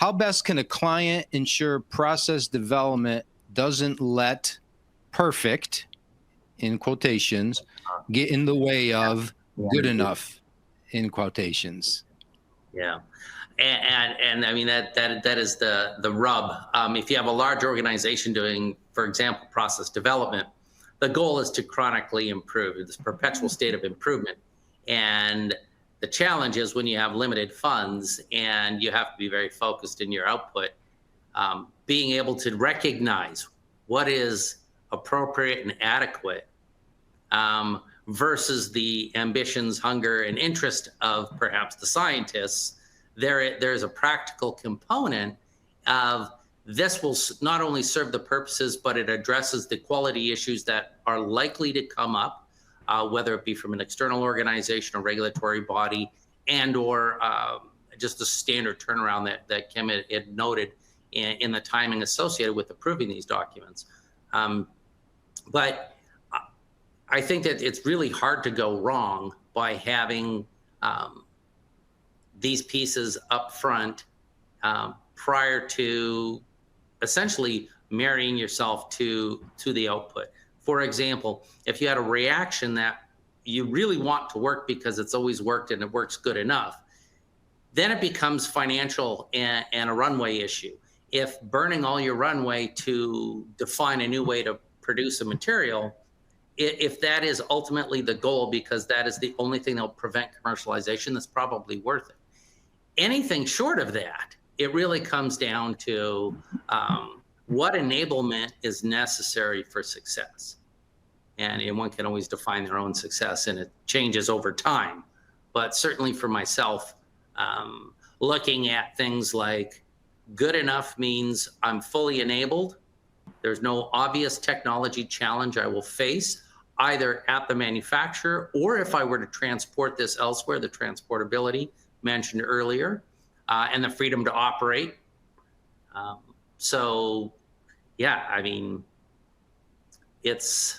how best can a client ensure process development doesn't let perfect, in quotations, get in the way of good enough, in quotations? Yeah. And I mean, that is the rub. If you have a large organization doing, for example, process development, the goal is to chronically improve, this perpetual state of improvement. And the challenge is when you have limited funds and you have to be very focused in your output, being able to recognize what is appropriate and adequate versus the ambitions, hunger, and interest of perhaps the scientists. There's a practical component of this will not only serve the purposes, but it addresses the quality issues that are likely to come up, whether it be from an external organization or regulatory body, and or just a standard turnaround that Kim had noted in the timing associated with approving these documents. But I think that it's really hard to go wrong by having these pieces up front prior to essentially marrying yourself to the output. For example, if you had a reaction that you really want to work because it's always worked and it works good enough, then it becomes financial and a runway issue. If burning all your runway to define a new way to produce a material, if that is ultimately the goal, because that is the only thing that will prevent commercialization, that's probably worth it. Anything short of that, it really comes down to what enablement is necessary for success. And one can always define their own success, and it changes over time. But certainly for myself, looking at things like good enough means I'm fully enabled. There's no obvious technology challenge I will face, either at the manufacturer or if I were to transport this elsewhere, the transportability mentioned earlier, and the freedom to operate. So, yeah, I mean, it's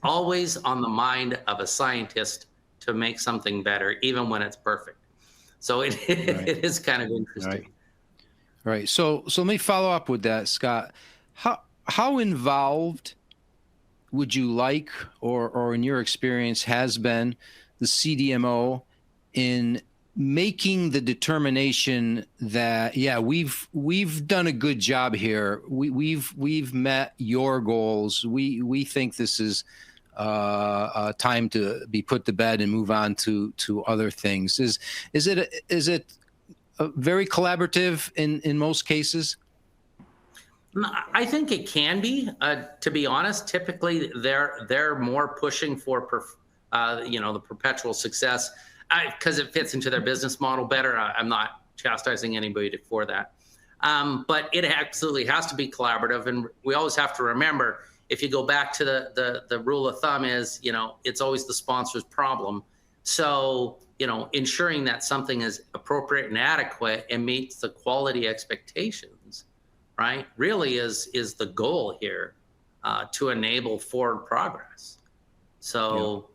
always on the mind of a scientist to make something better, even when it's perfect. So it is kind of interesting. Right. So let me follow up with that, Scott. How involved would you like, or in your experience has been, the CDMO in making the determination that, yeah, we've done a good job here. We've met your goals. We think this is time to be put to bed and move on to other things. Is it very collaborative in most cases? I think it can be. To be honest, typically they're more pushing for the perpetual success because it fits into their business model better. I'm not chastising anybody for that, but it absolutely has to be collaborative. And we always have to remember, if you go back to the rule of thumb is, it's always the sponsor's problem. So, ensuring that something is appropriate and adequate and meets the quality expectations, right, really is the goal here to enable forward progress. So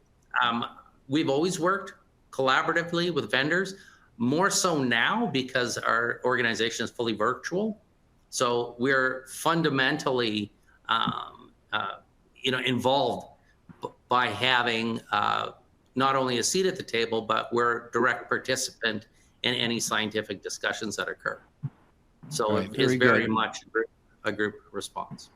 we've always worked collaboratively with vendors, more so now because our organization is fully virtual. So we're fundamentally involved by having not only a seat at the table, but we're a direct participant in any scientific discussions that occur. So it is very much a group response.